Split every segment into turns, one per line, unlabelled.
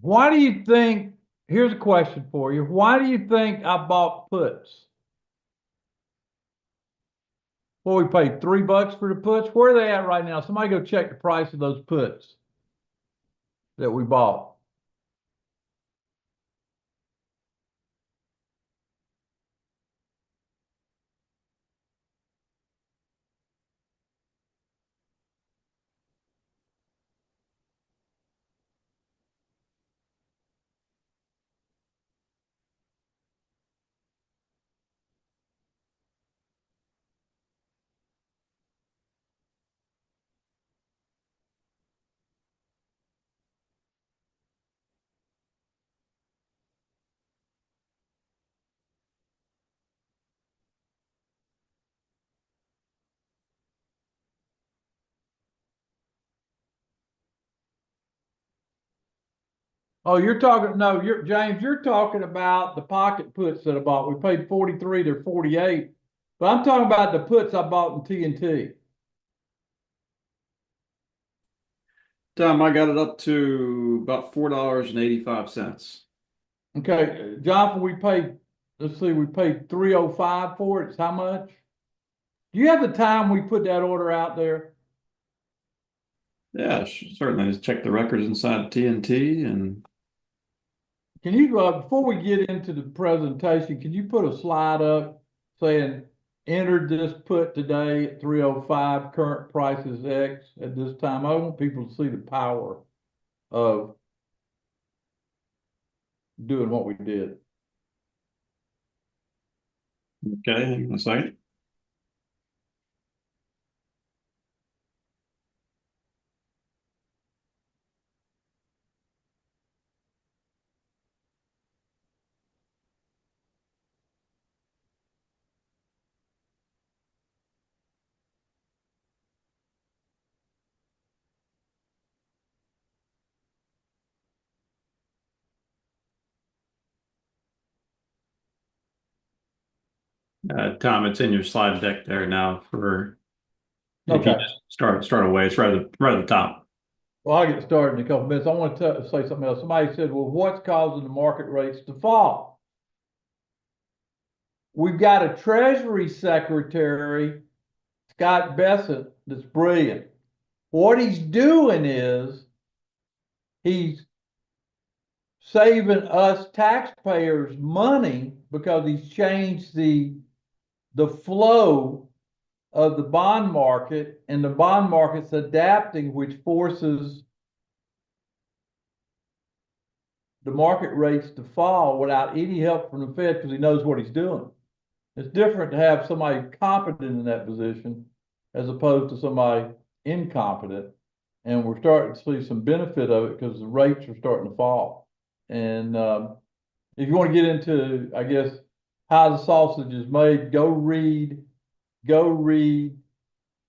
Why do you think, here's a question for you. Why do you think I bought puts? Well, we paid $3 for the puts. Where are they at right now? Somebody go check the price of those puts that we bought. Oh, you're talking, no, James, you're talking about the pocket puts that I bought. We paid 43, they're 48. But I'm talking about the puts I bought in TNT.
Tom, I got it up to about $4.85.
Okay, Jonathan, let's see, we paid 305 for it. It's how much? Do you have the time we put that order out there?
Yeah, certainly. Just check the records inside TNT and
Can you, before we get into the presentation, can you put a slide up saying entered this put today at 305, current price is X at this time? I want people to see the power of doing what we did.
okay, hang on a second. Tom, it's in your slide deck there now for if you
Okay.
just start away, it's right at the top.
Well, I'll get started in a couple minutes. I want to say something else. Somebody said, well, what's causing the market rates to fall? We've got a Treasury Secretary, Scott Bessent, that's brilliant. What he's doing is he's saving us taxpayers money because he's changed the flow of the bond market, and the bond market's adapting, which forces the market rates to fall without any help from the Fed because he knows what he's doing. It's different to have somebody competent in that position as opposed to somebody incompetent. And we're starting to see some benefit of it because the rates are starting to fall. And if you want to get into, I guess, how the sausage is made, go read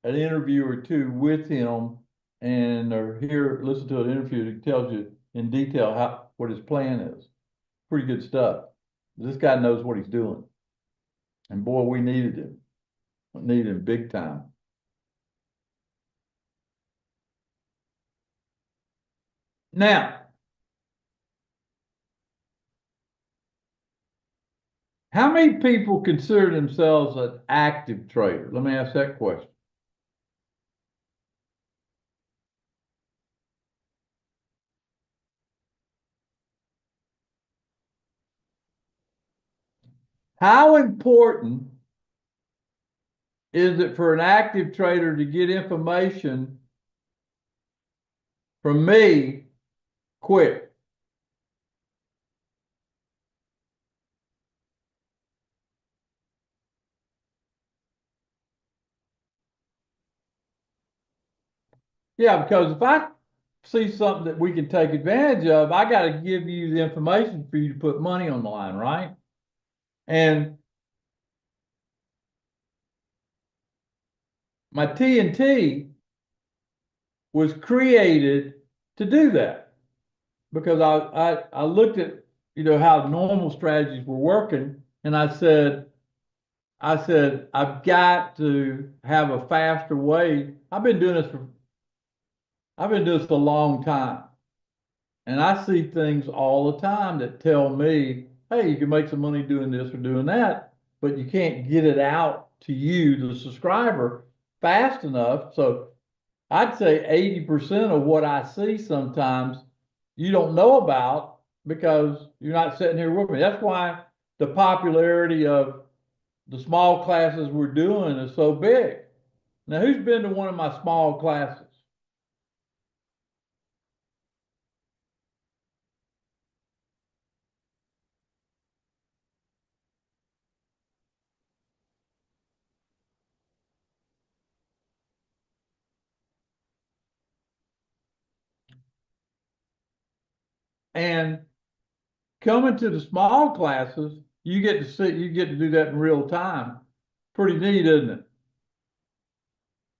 an interview or two with him, and or listen to an interview that tells you in detail what his plan is. Pretty good stuff. This guy knows what he's doing. And boy, we needed him. We needed him big time. Now, how many people consider themselves an active trader? Let me ask that question. How important is it for an active trader to get information from me quick? Yeah, because if I see something that we can take advantage of, I got to give you the information for you to put money on the line, right? And my TNT was created to do that because I looked at how normal strategies were working, and I said I've got to have a faster way. I've been doing this a long time, And I see things all the time that tell me, hey, you can make some money doing this or doing that, but you can't get it out to you, the subscriber, fast enough. So I'd say 80% of what I see sometimes you don't know about because you're not sitting here with me. That's why the popularity of the small classes we're doing is so big. Now, who's been to one of my small classes? And coming to the small classes, you get to see, you get to do that in real time. Pretty neat, isn't it?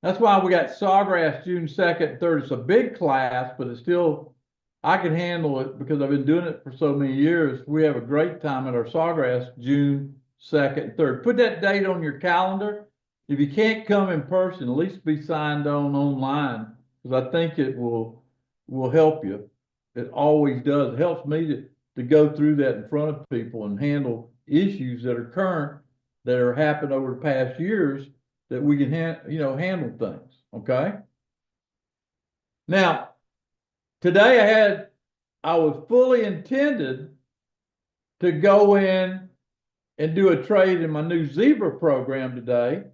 That's why we got Sawgrass June 2nd and 3rd. It's a big class, but it's still, I can handle it because I've been doing it for so many years. We have a great time at our Sawgrass June 2nd and 3rd. Put that date on your calendar. If you can't come in person, at least be signed on online because I think it will help you. It always does. It helps me to go through that in front of people and handle issues that are current that are happened over the past years that we can handle things. Okay. Now, today I was fully intended to go in and do a trade in my new Zebra program today.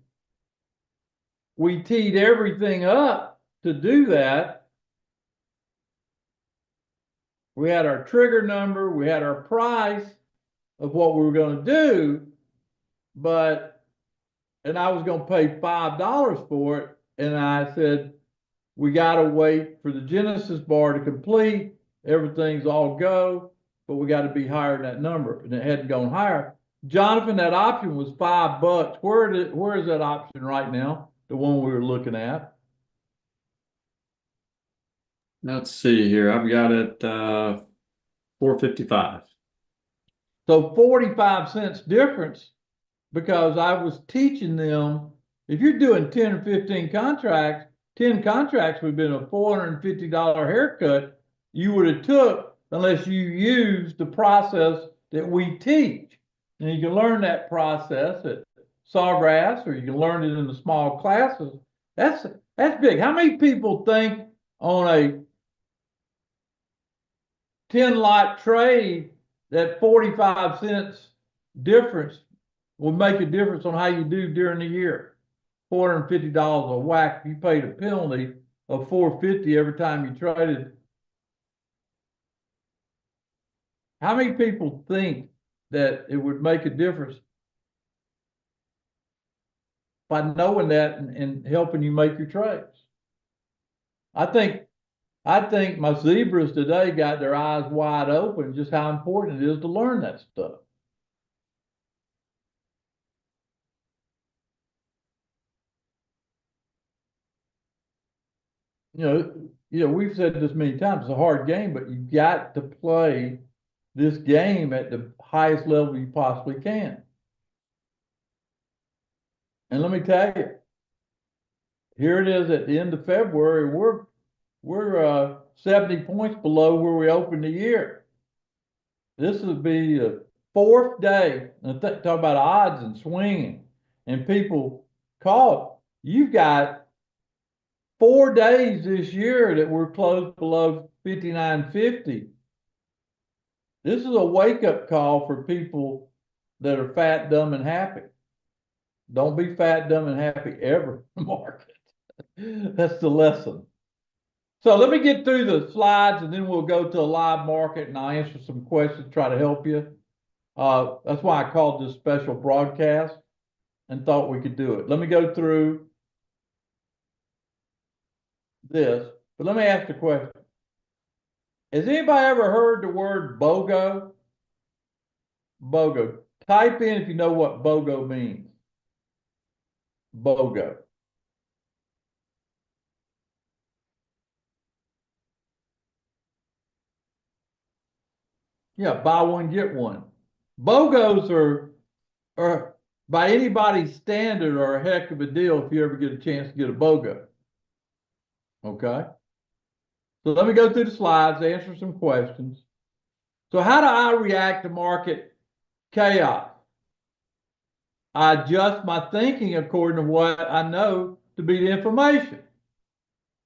We teed everything up to do that. We had our trigger number, we had our price of what we were going to do, and I was going to pay $5 for it. And I said, we got to wait for the Genesis bar to complete. Everything's all go, but we got to be higher than that number. And it hadn't gone higher. Jonathan, that option was $5. Where is that option right now? The one we were looking at.
Let's see here. I've got it 455.
So 45 cents difference because I was teaching them, if you're doing 10 or 15 contracts, 10 contracts would have been a $450 haircut you would have took unless you used the process that we teach. And you can learn that process at Sawgrass or you can learn it in the small classes. That's big. How many people think on a 10 lot trade that 45 cents difference will make a difference on how you do during the year? $450 a whack. You paid a penalty of $450 every time you traded. How many people think that it would make a difference by knowing that and helping you make your trades? I think my zebras today got their eyes wide open just how important it is to learn that stuff. We've said this many times, it's a hard game, but you got to play this game at the highest level you possibly can. And let me tell you, here it is at the end of February, we're 70 points below where we opened the year. This will be the fourth day, talk about odds and swinging, and people call. You've got 4 days this year that we're closed below 59.50. This is a wake-up call for people that are fat, dumb, and happy. Don't be fat, dumb, and happy ever in the market. That's the lesson. So let me get through the slides and then we'll go to a live market and I'll answer some questions, try to help you. That's why I called this special broadcast and thought we could do it. Let me go through this, but let me ask the question. Has anybody ever heard the word BOGO? BOGO. Type in if you know what BOGO means. BOGO. Yeah, buy one, get one. BOGOs are by anybody's standard are a heck of a deal if you ever get a chance to get a BOGO. Okay. So let me go through the slides, answer some questions. So how do I react to market chaos? I adjust my thinking according to what I know to be the information.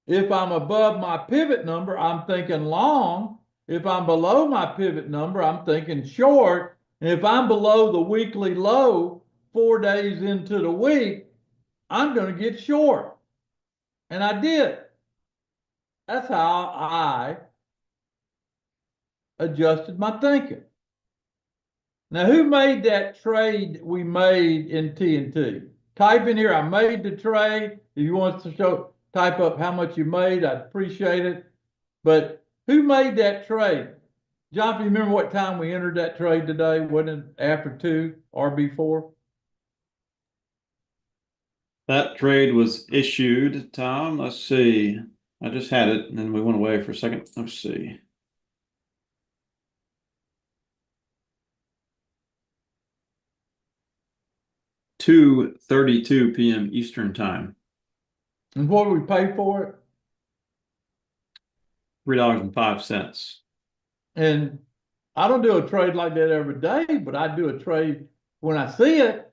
If I'm above my pivot number, I'm thinking long. If I'm below my pivot number, I'm thinking short. And if I'm below the weekly low 4 days into the week, I'm going to get short. And I did. That's how I adjusted my thinking. Now, who made that trade we made in TNT? Type in here, I made the trade. If you want to type up how much you made, I'd appreciate it. But who made that trade? John, do you remember what time we entered that trade today? Wasn't it after 2 or before?
That trade was issued, Tom. Let's see. I just had it and then we went away for a second. Let's see. 2:32 p.m. Eastern time.
And what did we pay for it?
$3.05.
And I don't do a trade like that every day, but I do a trade when I see it.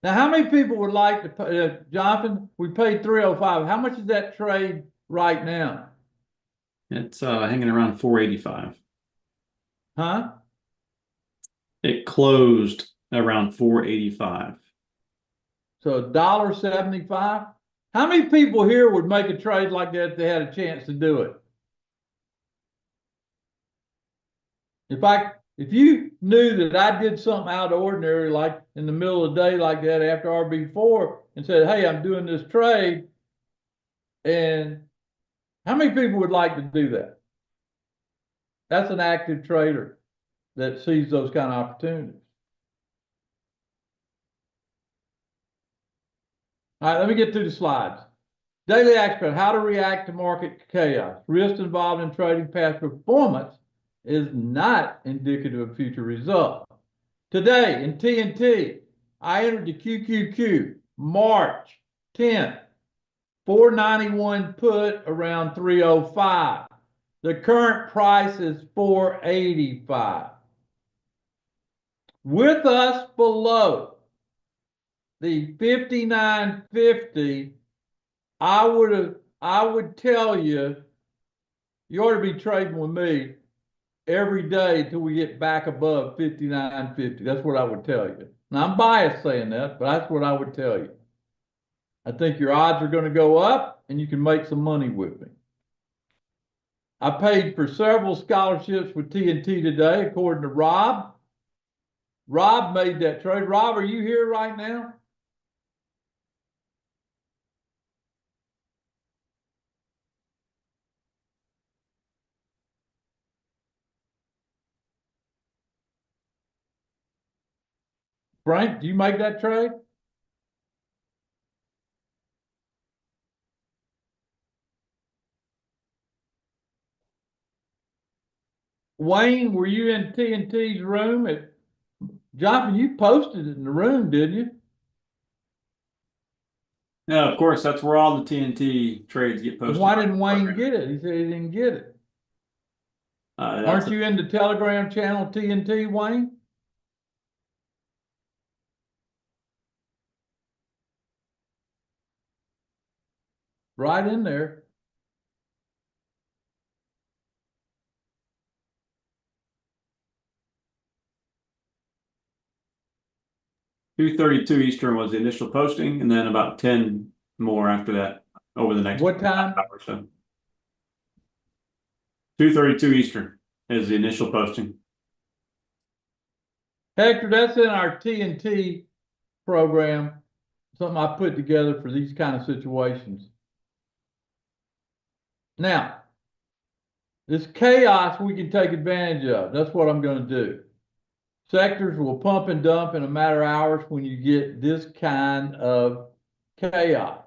Now, how many people would like to pay, Jonathan? We paid 305. How much is that trade right now?
It's hanging around 485.
Huh?
It closed around 485.
So $1.75. How many people here would make a trade like that if they had a chance to do it? If you knew that I did something out of the ordinary, like in the middle of the day like that after RB4, and said, hey, I'm doing this trade, and how many people would like to do that? That's an active trader that sees those kind of opportunities. All right, let me get through the slides. Daily action, how to react to market chaos. Risk involved in trading past performance is not indicative of future results. Today in TNT, I entered the QQQ March 10th, 491 put around 305. The current price is 485. With us below the 59.50, I would tell you, you ought to be trading with me every day till we get back above 59.50. That's what I would tell you. Now, I'm biased saying that, but that's what I would tell you. I think your odds are going to go up and you can make some money with me. I paid for several scholarships with TNT today, according to Rob. Rob made that trade. Rob, are you here right now? Frank, do you make that trade? Wayne, were you in TNT's room? Jonathan, you posted it in the room, didn't you?
Yeah, of course, that's where all the TNT trades get posted.
Why didn't Wayne get it? He said he didn't get it. Aren't you in the Telegram channel TNT, Wayne? Right in there.
$2:32 Eastern was the initial posting, and then about 10 more after that over the next
What time?
hour or so. 2:32 Eastern is the initial posting.
Hector, that's in our TNT program, something I put together for these kind of situations. Now, this chaos we can take advantage of. That's what I'm going to do. Sectors will pump and dump in a matter of hours when you get this kind of chaos.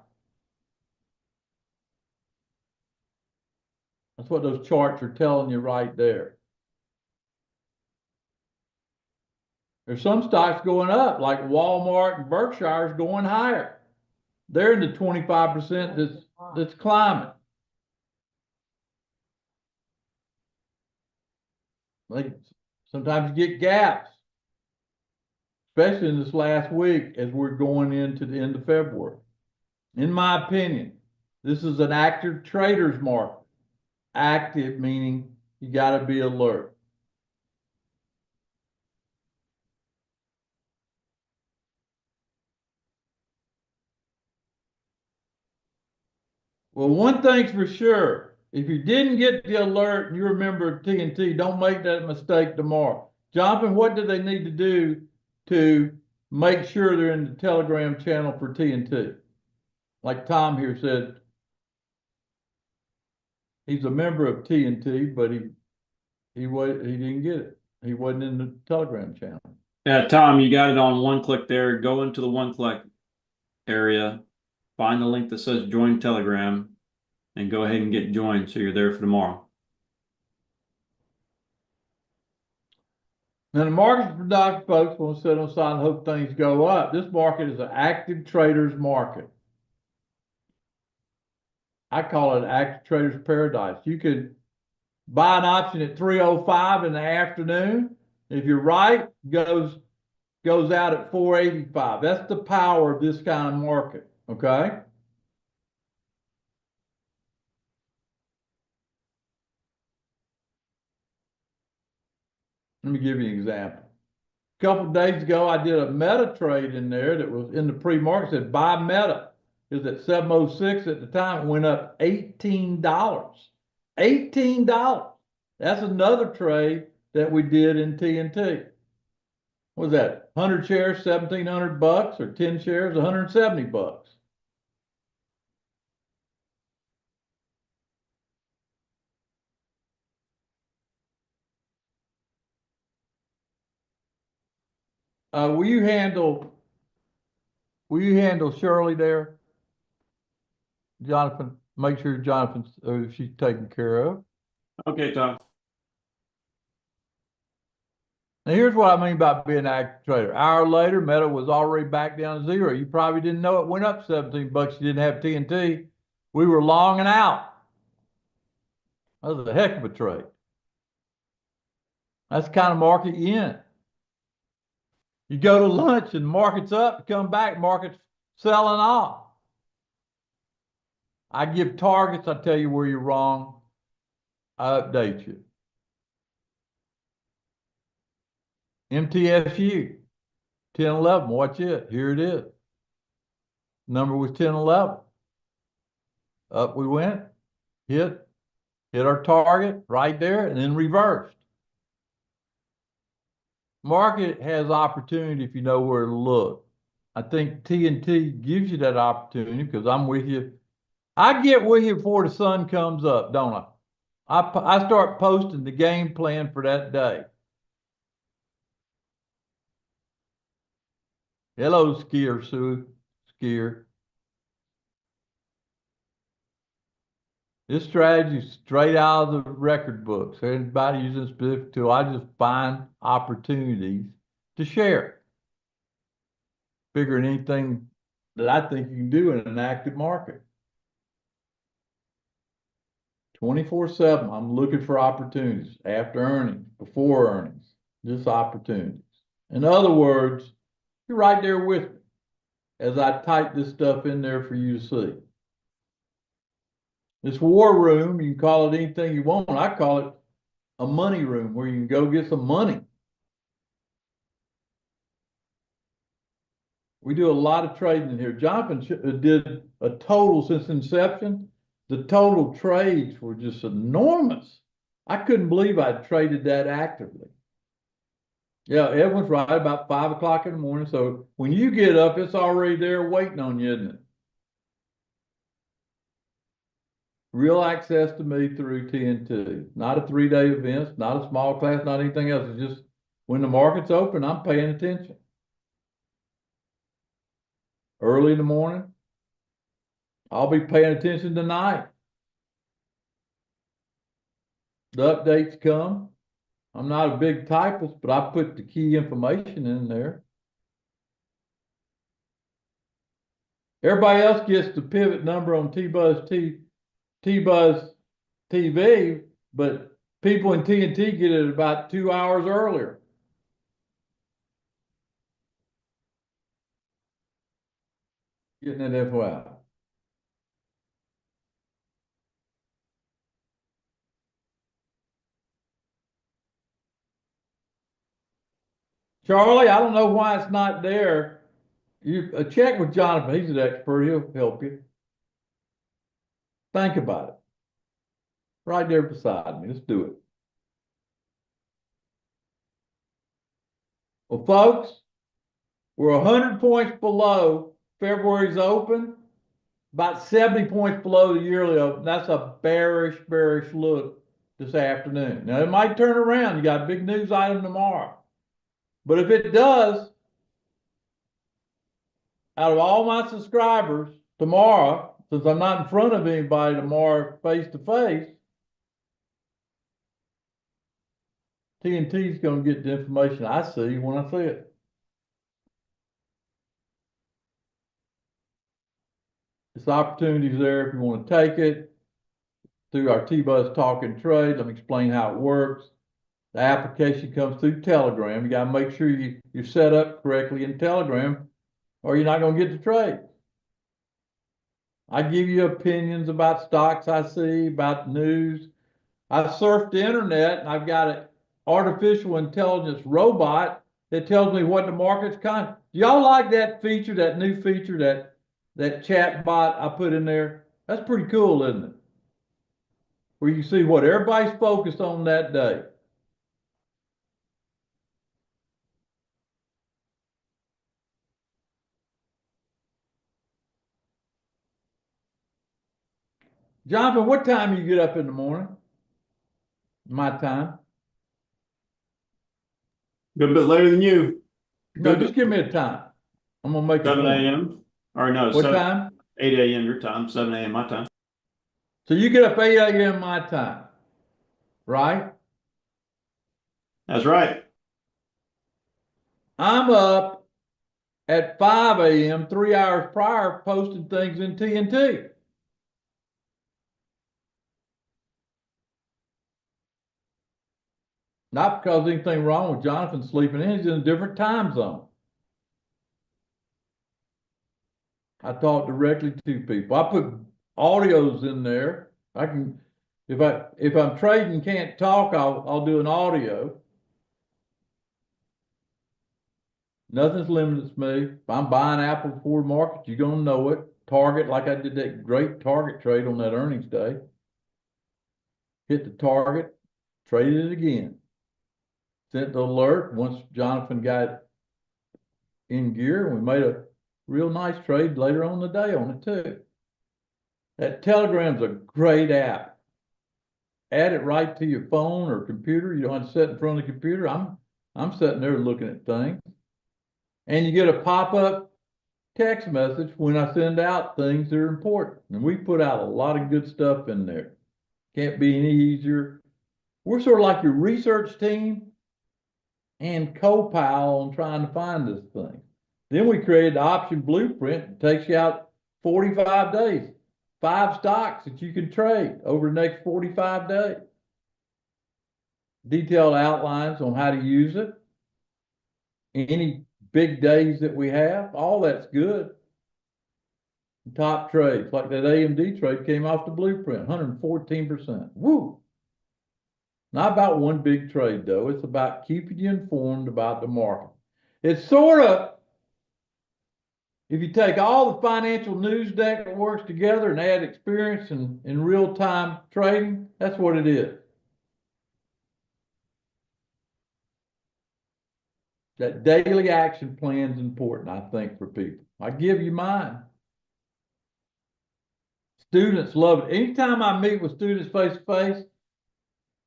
That's what those charts are telling you right there. There's some stocks going up, like Walmart and Berkshire's going higher. They're in the 25% that's climbing. Like, sometimes you get gaps, especially in this last week as we're going into the end of February. In my opinion, this is an active trader's market. Active meaning you got to be alert. Well, one thing's for sure. If you didn't get the alert and you remember TNT, don't make that mistake tomorrow. Jonathan, what do they need to do to make sure they're in the Telegram channel for TNT? Like Tom here said, he's a member of TNT, but he didn't get it. He wasn't in the Telegram channel.
Yeah, Tom, you got it on one click there. Go into the one click area, find the link that says join Telegram, and go ahead and get joined so you're there for tomorrow.
Now, the market's for Dr. folks want to sit on side and hope things go up. This market is an active trader's market. I call it active trader's paradise. You could buy an option at 3:05 in the afternoon. If you're right, goes out at 4:85. That's the power of this kind of market. Okay. Let me give you an example. A couple of days ago, I did a Meta trade in there that was in the pre-market, said buy Meta. It was at 706 at the time. It went up $18. $18. That's another trade that we did in TNT. What was that? 100 shares, $1,700, or 10 shares, $170. Will you handle Shirley there? Jonathan, make sure Jonathan's she's taken care of.
Okay, Tom.
Now, here's what I mean by being an active trader. An hour later, Meta was already back down to zero. You probably didn't know it went up $17. You didn't have TNT. We were long and out. That was a heck of a trade. That's the kind of market you're in. You go to lunch and market's up, you come back, market's selling off. I give targets, I tell you where you're wrong. I update you. MTSU, 1011, watch it. Here it is. Number was 1011. Up we went, hit our target right there, and then reversed. Market has opportunity if you know where to look. I think TNT gives you that opportunity because I'm with you. I get with you before the sun comes up, don't I? I start posting the game plan for that day. Hello, Skier Sue. Skier. This strategy is straight out of the record books. Anybody using specific tool, I just find opportunities to share. Bigger than anything that I think you can do in an active market. 24/7, I'm looking for opportunities after earnings, before earnings, just opportunities. In other words, you're right there with me as I type this stuff in there for you to see. This war room, you can call it anything you want. I call it a money room where you can go get some money. We do a lot of trading in here. Jonathan did a total since inception. The total trades were just enormous. I couldn't believe I traded that actively. Yeah, Edwin's right, about 5 o'clock in the morning. So when you get up, it's already there waiting on you, isn't it? Real access to me through TNT. Not a 3-day event, not a small class, not anything else. It's just when the market's open, I'm paying attention. Early in the morning, I'll be paying attention tonight. The updates come. I'm not a big typist, but I put the key information in there. Everybody else gets the pivot number on T-Buzz TV, but people in TNT get it about 2 hours earlier. Getting it FYI. Charlie, I don't know why it's not there. You check with Jonathan. He's an expert. He'll help you. Think about it. Right there beside me. Let's do it. Well, folks, we're 100 points below February's open, about 70 points below the yearly open. That's a bearish look this afternoon. Now, it might turn around. You got a big news item tomorrow. But if it does, out of all my subscribers tomorrow, since I'm not in front of anybody tomorrow face to face, TNT is going to get the information I see when I see it. This opportunity's there if you want to take it through our T-Buzz Talk and Trade. Let me explain how it works. The application comes through Telegram. You got to make sure you're set up correctly in Telegram or you're not going to get the trade. I give you opinions about stocks I see, about news. I surf the internet and I've got an artificial intelligence robot that tells me what the market's kind. Do y'all like that feature, that new feature, that chat bot I put in there? That's pretty cool, isn't it? Where you see what everybody's focused on that day. Jonathan, what time do you get up in the morning? My time.
Good bit later than you.
No, just give me a time. I'm gonna make it
7 a.m. Or no,
What
7,
time?
8 a.m. your time, 7 a.m. my time.
So you get up 8 a.m. my time, right?
That's right.
I'm up at 5 a.m., 3 hours prior, posting things in TNT. Not because anything wrong with Jonathan sleeping in, he's in a different time zone. I talk directly to people. I put audios in there. I can, if I'm trading, can't talk, I'll do an audio. Nothing's limited me. If I'm buying Apple before market, you're gonna know it. Target, like I did that great target trade on that earnings day. Hit the target, traded it again. Sent the alert once Jonathan got in gear, and we made a real nice trade later on in the day on it too. That Telegram's a great app. Add it right to your phone or computer. You don't have to sit in front of the computer. I'm sitting there looking at things. And you get a pop-up text message when I send out things that are important. And we put out a lot of good stuff in there. Can't be any easier. We're sort of like your research team and co-pile on trying to find this thing. Then we created the option blueprint that takes you out 45 days. 5 stocks that you can trade over the next 45 days. Detailed outlines on how to use it. Any big days that we have, all that's good. Top trades, like that AMD trade came off the blueprint, 114%. Woo! Not about one big trade though. It's about keeping you informed about the market. It's sort of, if you take all the financial news deck that works together and add experience in real-time trading, that's what it is. That daily action plan is important, I think, for people. I give you mine. Students love it. Anytime I meet with students face to face,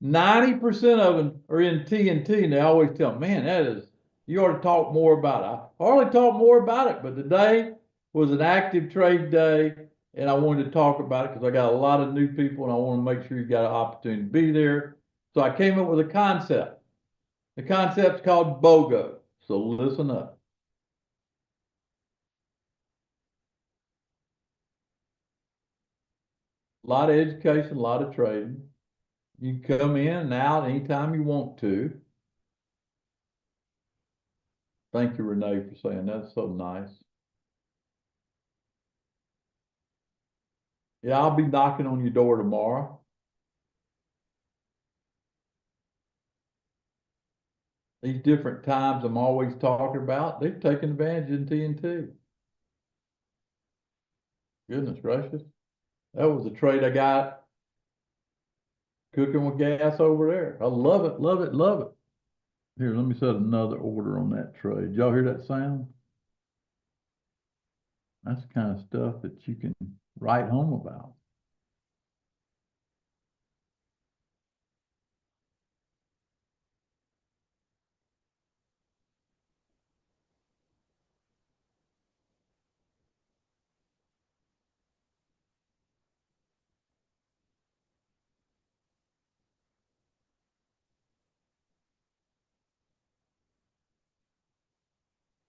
90% of them are in TNT, and they always tell me, man, you ought to talk more about it. I hardly talk more about it, but today was an active trade day, and I wanted to talk about it because I got a lot of new people, and I want to make sure you got an opportunity to be there. So I came up with a concept. The concept's called BOGO. So listen up. A lot of education, a lot of trading. You can come in and out anytime you want to. Thank you, Renee, for saying that's so nice. Yeah, I'll be knocking on your door tomorrow. These different times I'm always talking about, they've taken advantage in TNT. Goodness gracious. That was a trade I got cooking with gas over there. I love it, love it, love it. Here, let me set another order on that trade. Did y'all hear that sound? That's the kind of stuff that you can write home about.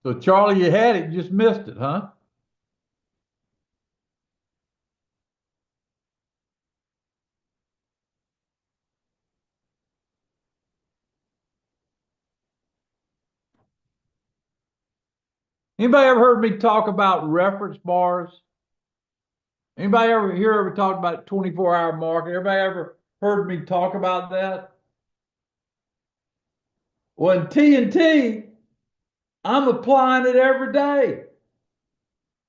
So Charlie, you had it, you just missed it, huh? Anybody ever heard me talk about reference bars? Anybody ever talk about 24-hour market? Everybody ever heard me talk about that? Well, in TNT, I'm applying it every day.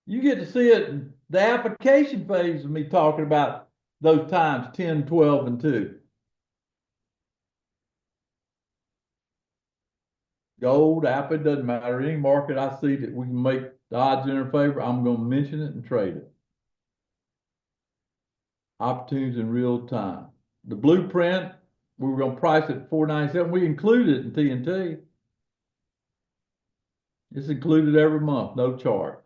You get to see it in the application phase of me talking about those times 10, 12, and 2. Gold, Apple, it doesn't matter. Any market I see that we can make the odds in our favor, I'm going to mention it and trade it. Opportunities in real time. The blueprint, we were going to price it at 497. We included it in TNT. It's included every month, no charge.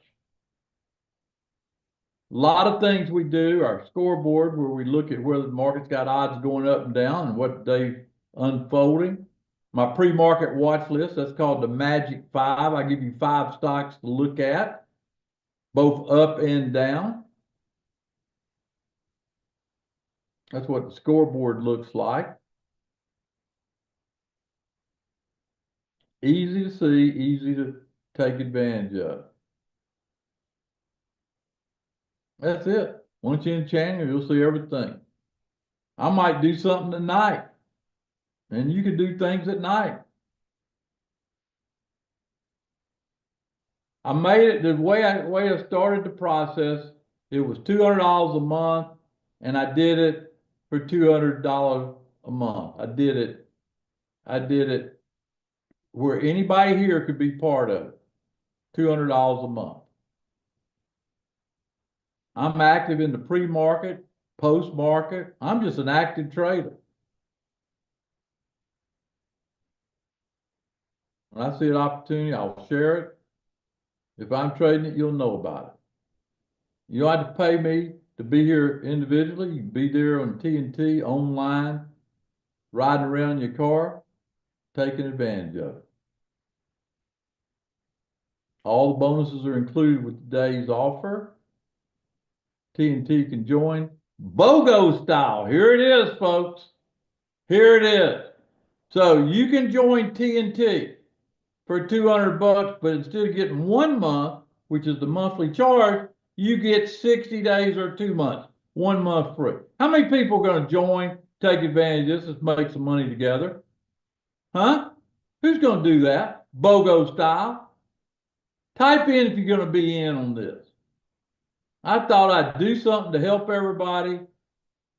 A lot of things we do, our scoreboard, where we look at where the market's got odds going up and down and what they unfolding. My pre-market watch list, that's called the Magic 5. I give you 5 stocks to look at, both up and down. That's what the scoreboard looks like. Easy to see, easy to take advantage of. That's it. Once you're in Chandler, you'll see everything. I might do something tonight, and you can do things at night. I made it the way I started the process. It was $200 a month, and I did it for $200 a month. I did it where anybody here could be part of it. $200 a month. I'm active in the pre-market, post-market. I'm just an active trader. When I see an opportunity, I'll share it. If I'm trading it, you'll know about it. You don't have to pay me to be here individually. You can be there on TNT, online, riding around your car, taking advantage of it. All the bonuses are included with today's offer. TNT can join BOGO style. Here it is, folks. Here it is. So you can join TNT for $200, but instead of getting 1 month, which is the monthly charge, you get 60 days or 2 months, 1 month free. How many people are going to join, take advantage of this, and make some money together? Huh? Who's going to do that? BOGO style. Type in if you're going to be in on this. I thought I'd do something to help everybody.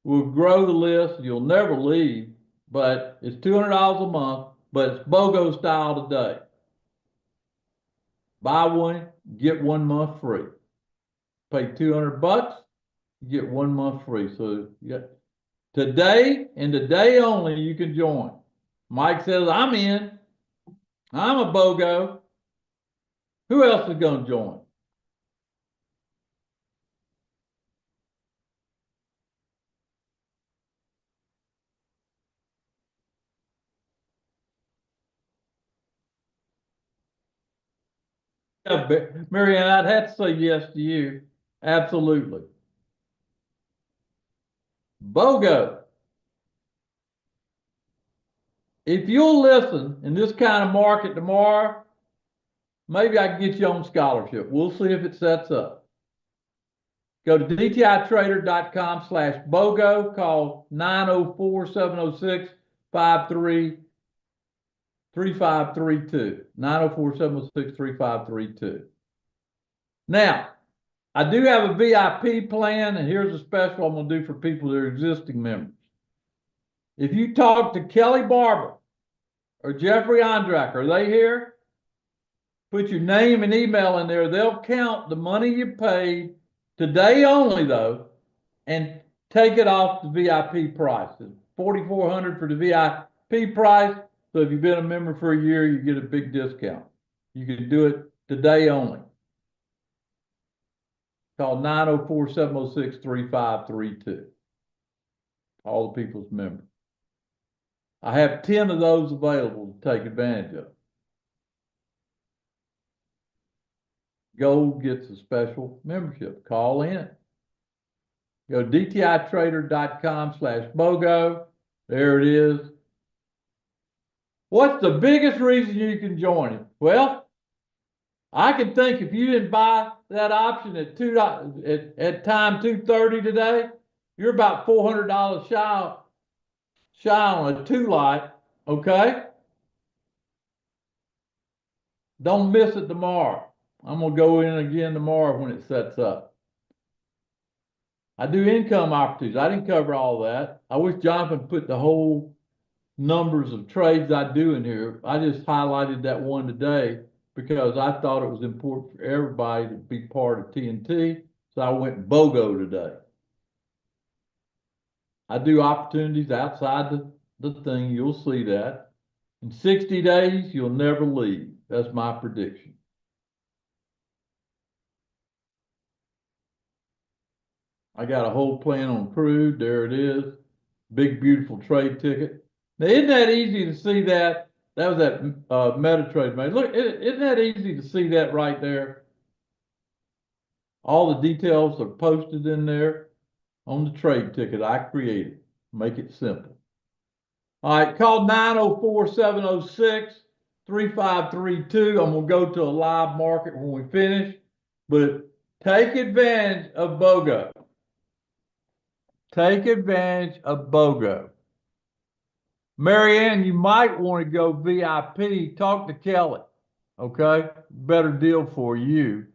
We'll grow the list. You'll never leave, but it's $200 a month, but it's BOGO style today. Buy one, get 1 month free. Pay $200, you get 1 month free. So yeah, today and today only you can join. Mike says, I'm in. I'm a BOGO. Who else is going to join? Yeah, Marianne, I'd have to say yes to you. Absolutely. BOGO. if you'll listen in this kind of market tomorrow, maybe I can get you on scholarship. We'll see if it sets up. Go to dtitrader.com/BOGO, call 904-706-3532, 904-706-3532. Now, I do have a VIP plan, and here's a special I'm going to do for people that are existing members. If you talk to Kelly Barber or Jeffrey Ondrack, are they here? Put your name and email in there. They'll count the money you paid today only, though, and take it off the VIP price. It's $4,400 for the VIP price. So if you've been a member for a year, you get a big discount. You can do it today only. Call 904-706-3532. All the people's members. I have 10 of those available to take advantage of. Gold gets a special membership. Call in. Go to dtitrader.com/BOGO. There it is. What's the biggest reason you can join it? Well, I can think if you didn't buy that option at time 2:30 today, you're about $400 shy on a 2 light, okay? Don't miss it tomorrow. I'm going to go in again tomorrow when it sets up. I do income opportunities. I didn't cover all that. I wish Jonathan put the whole numbers of trades I do in here. I just highlighted that one today because I thought it was important for everybody to be part of TNT. So I went BOGO today. I do opportunities outside the thing. You'll see that. In 60 days, you'll never leave. That's my prediction. I got a whole plan on crude. There it is. Big, beautiful trade ticket. Now, isn't that easy to see that? That was that MetaTrade made. Look, isn't that easy to see that right there? All the details are posted in there on the trade ticket I created. Make it simple. All right, call 904-706-3532. I'm going to go to a live market when we finish, but take advantage of BOGO. Take advantage of BOGO. Marianne, you might want to go VIP. Talk to Kelly. Okay? Better deal for you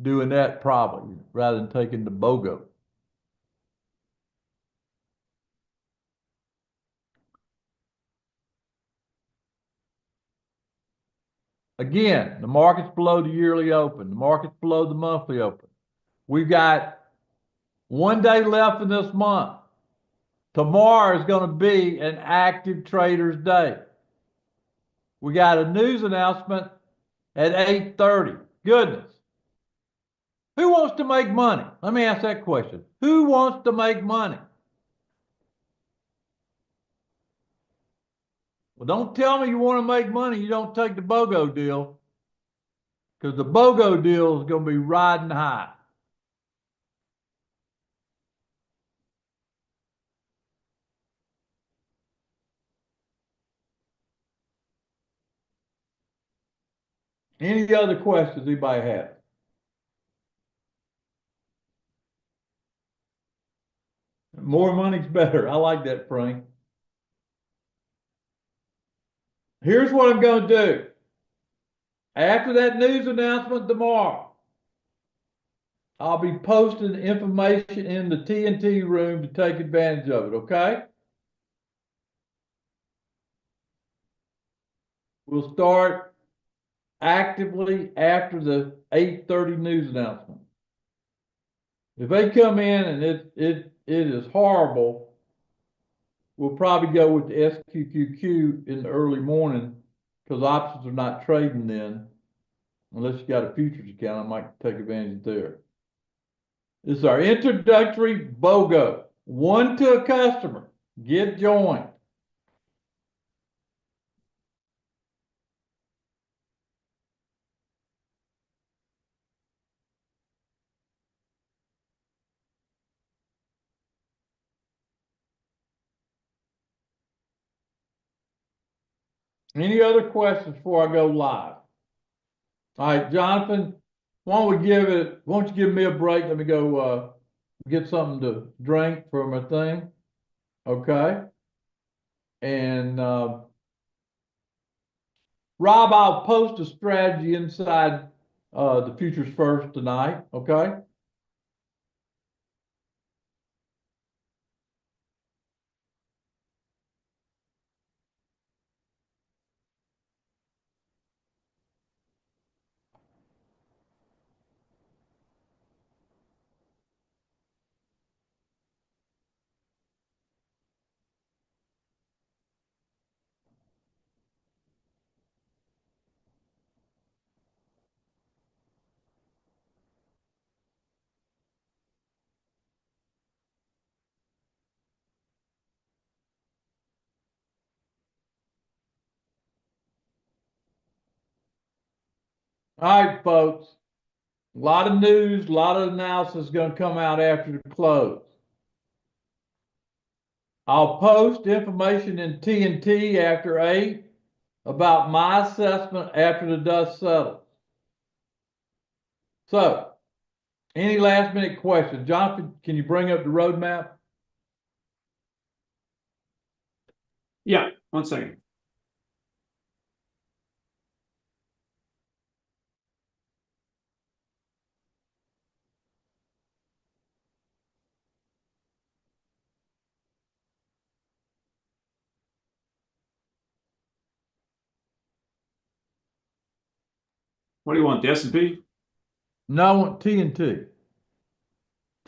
doing that probably rather than taking the BOGO. Again, the market's below the yearly open. The market's below the monthly open. We've got 1 day left in this month. Tomorrow is going to be an active traders day. We got a news announcement at 8:30. Goodness. Who wants to make money? Let me ask that question. Who wants to make money? Well, don't tell me you want to make money, you don't take the BOGO deal, because the BOGO deal is going to be riding high. Any other questions anybody has? More money's better. I like that, Frank. Here's what I'm going to do. After that news announcement tomorrow, I'll be posting information in the TNT room to take advantage of it, okay? We'll start actively after the 8:30 news announcement. If they come in and it is horrible, we'll probably go with the SQQQ in the early morning because options are not trading then. Unless you got a futures account, I might take advantage there. This is our introductory BOGO. One to a customer. Get joined. Any other questions before I go live? All right, Jonathan, why don't you give me a break? Let me go, get something to drink for my thing. Okay? And, Rob, I'll post a strategy inside, the Futures First tonight, okay? All right, folks. A lot of news, a lot of analysis going to come out after the close. I'll post information in TNT after 8 about my assessment after the dust settles. So, any last minute questions? Jonathan, can you bring up the roadmap?
Yeah, 1 second. What do you want? The S&P?
No, I want TNT.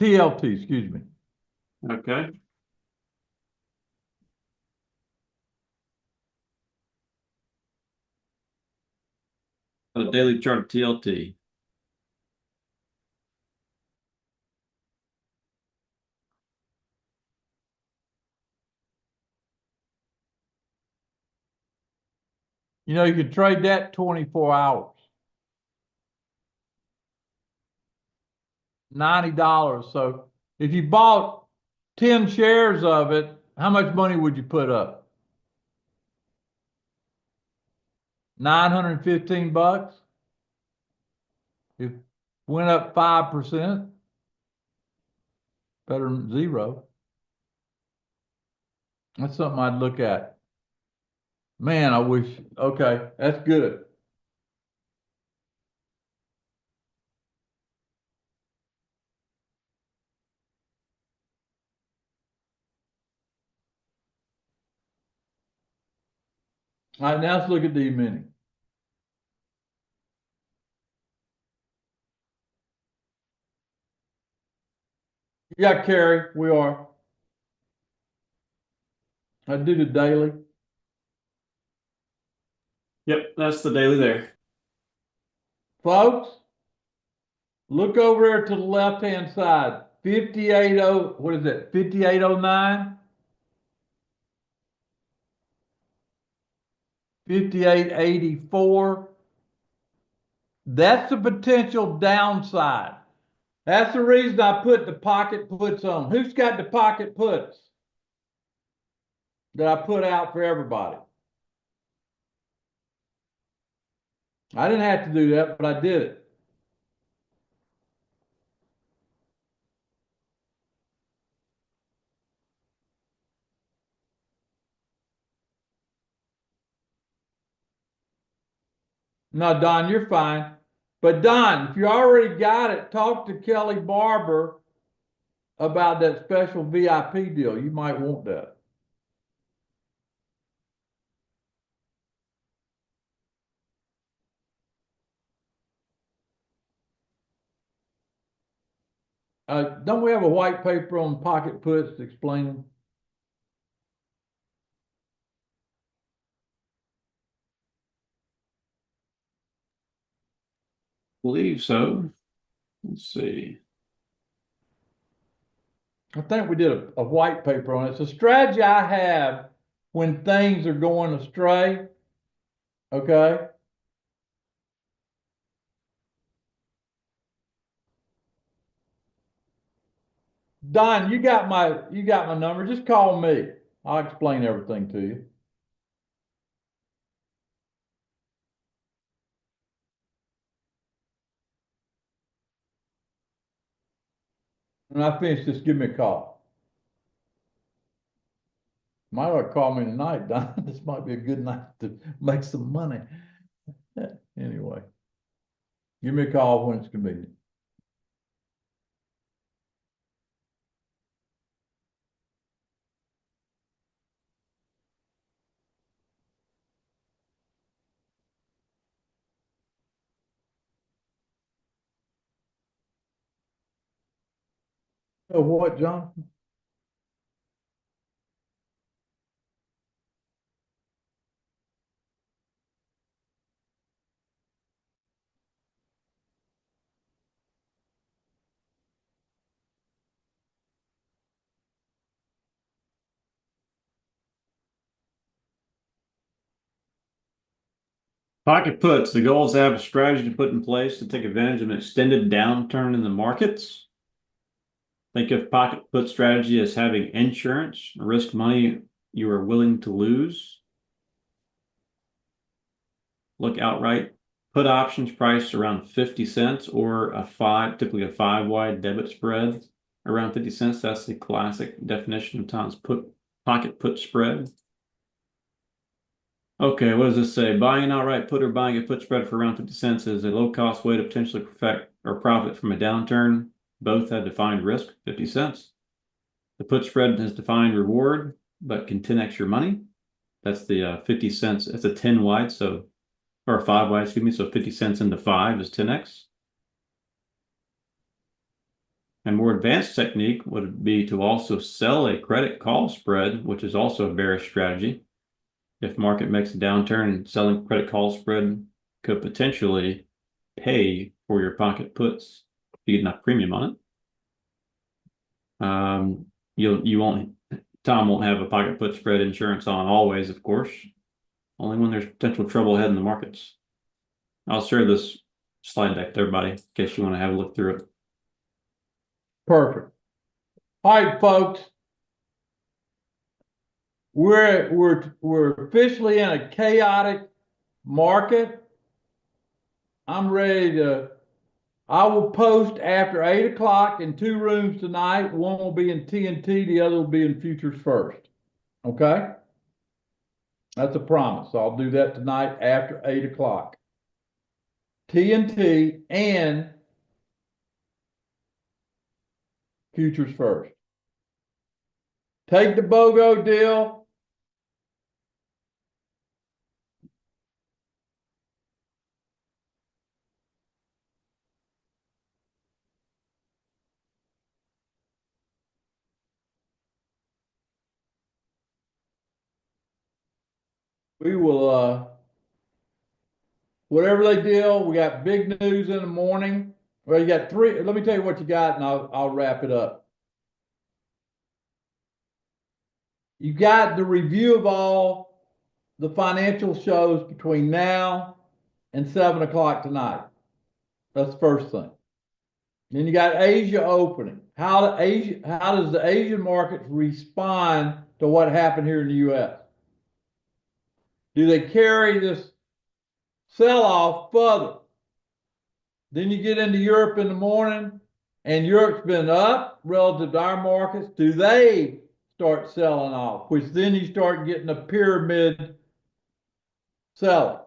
TLT, excuse me.
Okay. The daily chart of TLT.
You know, you can trade that 24 hours. $90. So if you bought 10 shares of it, how much money would you put up? 915 bucks? It went up 5%, better than zero. That's something I'd look at. Man, I wish, okay, that's good. All right, now let's look at the E-mini. Yeah, Carrie, we are. I do the daily.
Yep, that's the daily there.
Folks, look over there to the left-hand side. 580, what is it? 5809? 5884. That's the potential downside. That's the reason I put the pocket puts on. Who's got the pocket puts that I put out for everybody? I didn't have to do that, but I did it. No, Don, you're fine. But Don, if you already got it, talk to Kelly Barber about that special VIP deal. You might want that. Don't we have a white paper on pocket puts explaining?
Believe so. Let's see.
I think we did a white paper on it. It's a strategy I have when things are going astray. Okay. Don, you got my number. Just call me. I'll explain everything to you. When I finish, just give me a call. Might want to call me tonight, Don. This might be a good night to make some money. Anyway, give me a call when it's convenient. Oh, what, John?
Pocket puts, the goal is to have a strategy to put in place to take advantage of an extended downturn in the markets. Think of pocket put strategy as having insurance, risk money you are willing to lose. Look outright. Put options priced around 50 cents or typically a 5 wide debit spread around 50 cents. That's the classic definition of Tom's pocket put spread. Okay, what does this say? Buying an outright put or buying a put spread for around 50 cents is a low-cost way to potentially perfect or profit from a downturn. Both have defined risk, 50 cents. The put spread has defined reward, but can 10x your money. That's the 50 cents. It's a 10 wide, so, or a 5 wide, excuse me. So 50 cents into 5 is 10x. A more advanced technique would be to also sell a credit call spread, which is also a bearish strategy. If market makes a downturn, selling credit call spread could potentially pay for your pocket puts if you get enough premium on it. Tom won't have a pocket put spread insurance on always, of course, only when there's potential trouble ahead in the markets. I'll share this slide deck to everybody in case you want to have a look through it.
Perfect. All right, folks. We're officially in a chaotic market. I will post after 8 o'clock in 2 rooms tonight. One will be in TNT, the other will be in Futures First. Okay? That's a promise. I'll do that tonight after 8 o'clock. TNT and Futures First. Take the BOGO deal. We will, whatever they deal, we got big news in the morning. Well, you got 3, let me tell you what you got and I'll wrap it up. You got the review of all the financial shows between now and 7 o'clock tonight. That's the first thing. Then you got Asia opening. How does the Asian market respond to what happened here in the US? Do they carry this sell-off further? Then you get into Europe in the morning, and Europe's been up relative to our markets. Do they start selling off? Which then you start getting a pyramid selling.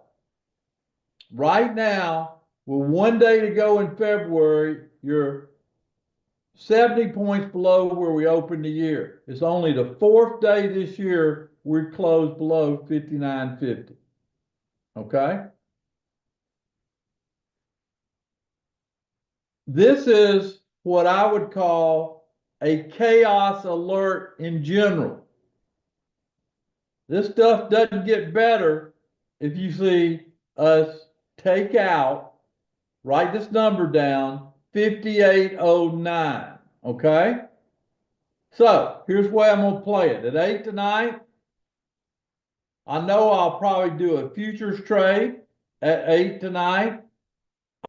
Right now, with 1 day to go in February, you're 70 points below where we opened the year. It's only the 4th day this year we're closed below 59.50. Okay? This is what I would call a chaos alert in general. This stuff doesn't get better if you see us take out, write this number down, 5809, okay? So here's where I'm gonna play it. At 8 tonight, I know I'll probably do a futures trade at 8 tonight.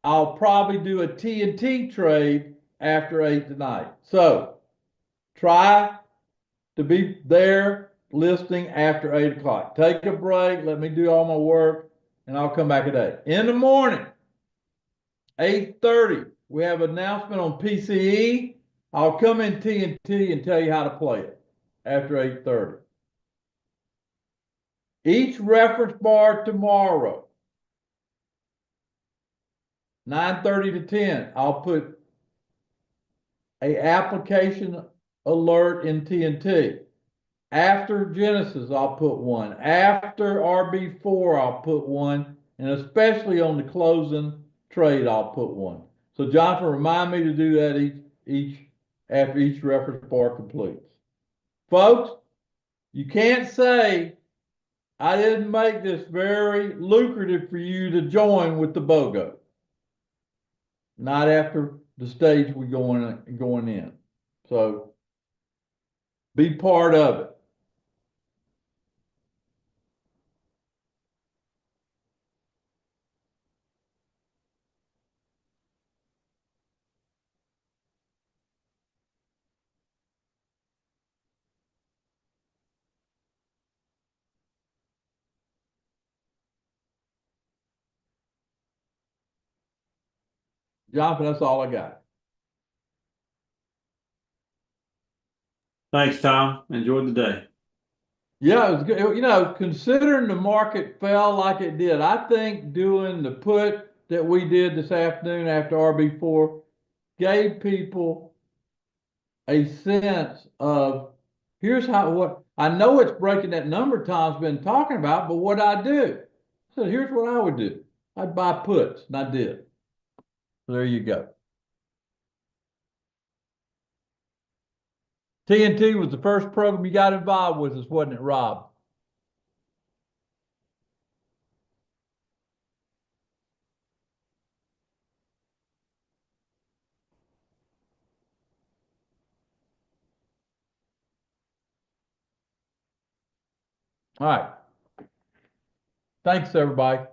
I'll probably do a TNT trade after 8 tonight. So try to be there listening after 8 o'clock. Take a break, let me do all my work, and I'll come back at 8. In the morning, 8:30, we have an announcement on PCE. I'll come in TNT and tell you how to play it after 8:30. Each reference bar tomorrow, 9:30 to 10, I'll put a application alert in TNT. After Genesis, I'll put one. After RB4, I'll put one. And especially on the closing trade, I'll put one. So Jonathan, remind me to do that after each reference bar completes. Folks, you can't say I didn't make this very lucrative for you to join with the BOGO. Not after the stage we're going in. So be part of it. Jonathan, that's all I got.
Thanks, Tom. Enjoyed the day.
Yeah, it was good. You know, considering the market fell like it did, I think doing the put that we did this afternoon after RB4 gave people a sense of here's what I know it's breaking that number Tom's been talking about, but what I do. So here's what I would do. I'd buy puts, and I did. So there you go. TNT was the first program you got involved with, us, wasn't it, Rob? All right. Thanks, everybody.